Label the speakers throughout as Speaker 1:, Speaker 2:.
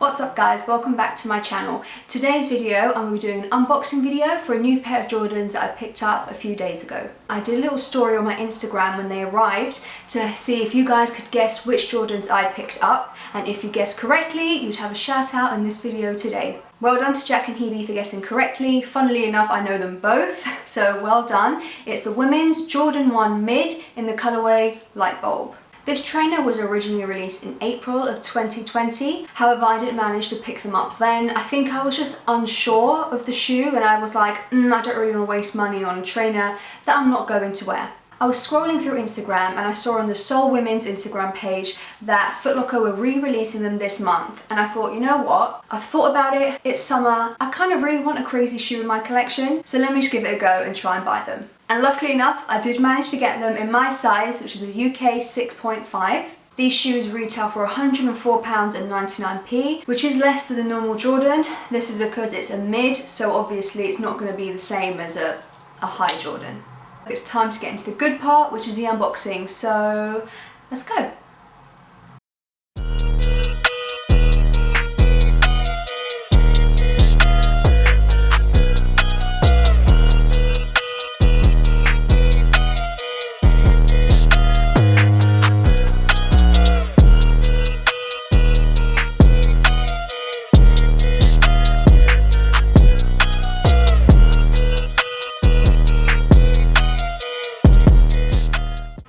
Speaker 1: What's up guys, welcome back to my channel. Today's video I'm going to be doing an unboxing video for a new pair of Jordans that I picked up a few days ago. I did a little story on my Instagram when they arrived to see if you guys could guess which Jordans I'd picked up, and if you guessed correctly you'd have a shout out in this video today. Well done to Jack and Hebe for guessing correctly. Funnily enough, I know them both, so well done. It's the women's Jordan 1 Mid in the colourway Lightbulb. This trainer was originally released in April of 2020, however I didn't manage to pick them up then. I think I was just unsure of the shoe and I was like, I don't really want to waste money on a trainer that I'm not going to wear. I was scrolling through Instagram and I saw on the Soul Women's Instagram page that Foot Locker were re-releasing them this month, and I thought, you know what, I've thought about it, it's summer, I kind of really want a crazy shoe in my collection, so let me just give it a go and try and buy them. And luckily enough, I did manage to get them in my size, which is a UK 6.5. These shoes retail for £104.99, which is less than the normal Jordan. This is because it's a mid, so obviously it's not going to be the same as a high Jordan. It's time to get into the good part, which is the unboxing, so let's go.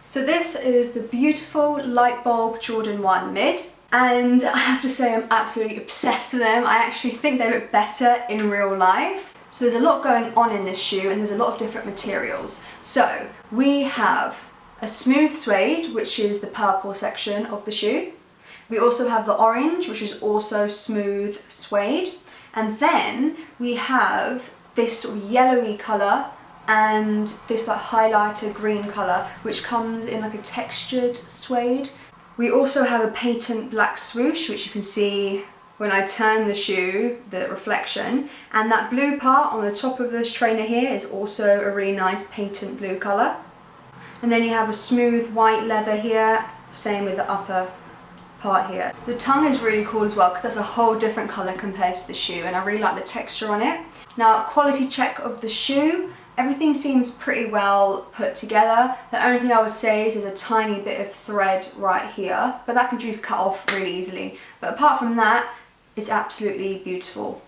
Speaker 1: So this is the beautiful Lightbulb Jordan 1 Mid, and I have to say I'm absolutely obsessed with them. I actually think they look better in real life. So there's a lot going on in this shoe and there's a lot of different materials. So we have a smooth suede, which is the purple section of the shoe. We also have the orange, which is also smooth suede. And then we have this sort of yellowy colour and this like highlighter green colour, which comes in like a textured suede. We also have a patent black swoosh, which you can see when I turn the shoe, the reflection, and that blue part on the top of this trainer here is also a really nice patent blue colour. And then you have a smooth white leather here, same with the upper part here. The tongue is really cool as well because that's a whole different colour compared to the shoe, and I really like the texture on it. Now, quality check of the shoe. Everything seems pretty well put together. The only thing I would say is there's a tiny bit of thread right here, but that can just cut off really easily. But apart from that, it's absolutely beautiful.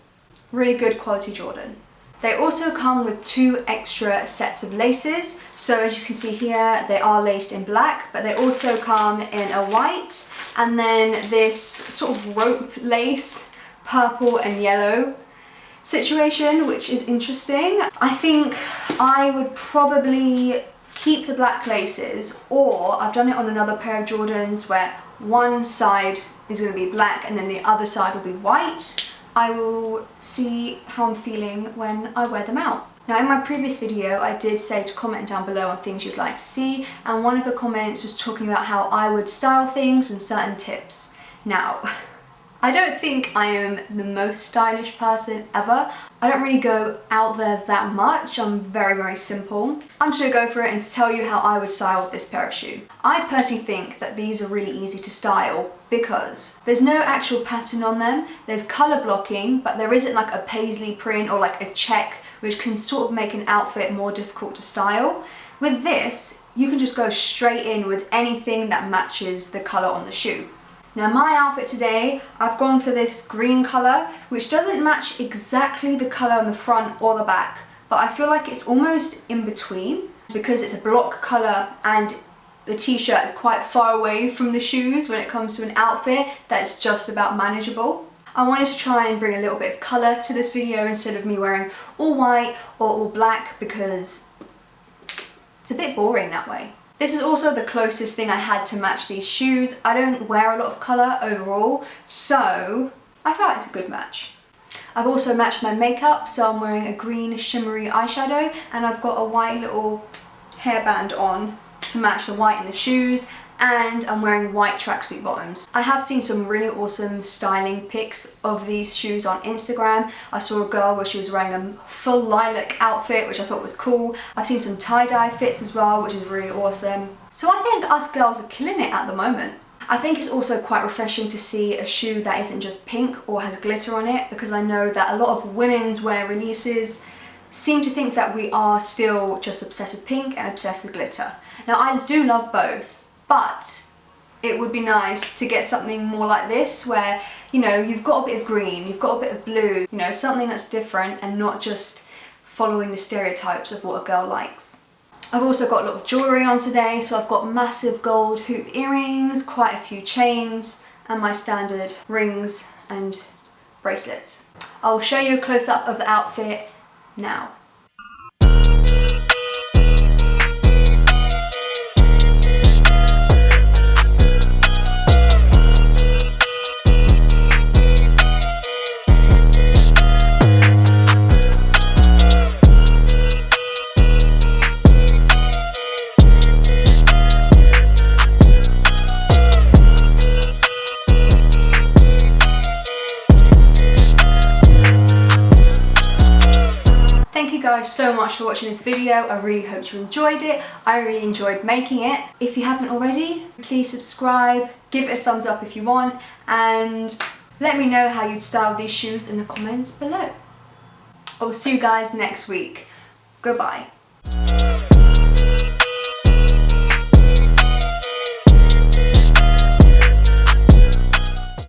Speaker 1: Really good quality Jordan. They also come with 2 extra sets of laces. So as you can see here, they are laced in black, but they also come in a white, and then this sort of rope lace, purple and yellow situation, which is interesting. I think I would probably keep the black laces, or I've done it on another pair of Jordans where one side is going to be black and then the other side will be white. I will see how I'm feeling when I wear them out. Now, in my previous video I did say to comment down below on things you'd like to see, and one of the comments was talking about how I would style things and certain tips. Now, I don't think I am the most stylish person ever. I don't really go out there that much. I'm very, very simple. I'm just gonna go for it and tell you how I would style this pair of shoe. I personally think that these are really easy to style because there's no actual pattern on them. There's color blocking, but there isn't like a paisley print or like a check, which can sort of make an outfit more difficult to style. With this, you can just go straight in with anything that matches the color on the shoe. Now, my outfit today, I've gone for this green colour, which doesn't match exactly the colour on the front or the back, but I feel like it's almost in between because it's a block colour and the t-shirt is quite far away from the shoes when it comes to an outfit that's just about manageable. I wanted to try and bring a little bit of colour to this video instead of me wearing all white or all black because it's a bit boring that way. This is also the closest thing I had to match these shoes. I don't wear a lot of colour overall, so I felt it's a good match. I've also matched my makeup, so I'm wearing a green shimmery eyeshadow and I've got a white little hairband on to match the white in the shoes, and I'm wearing white tracksuit bottoms. I have seen some really awesome styling pics of these shoes on Instagram. I saw a girl where she was wearing a full lilac outfit, which I thought was cool. I've seen some tie-dye fits as well, which is really awesome. So I think us girls are killing it at the moment. I think it's also quite refreshing to see a shoe that isn't just pink or has glitter on it, because I know that a lot of women's wear releases seem to think that we are still just obsessed with pink and obsessed with glitter. Now I do love both, but it would be nice to get something more like this where, you know, you've got a bit of green, you've got a bit of blue, you know, something that's different and not just following the stereotypes of what a girl likes. I've also got a lot of jewellery on today, so I've got massive gold hoop earrings, quite a few chains, and my standard rings and bracelets. I'll show you a close-up of the outfit now. Thank you guys so much for watching this video. I really hope you enjoyed it. I really enjoyed making it. If you haven't already, please subscribe, give it a thumbs up if you want, and let me know how you'd style these shoes in the comments below. I will see you guys next week. Goodbye.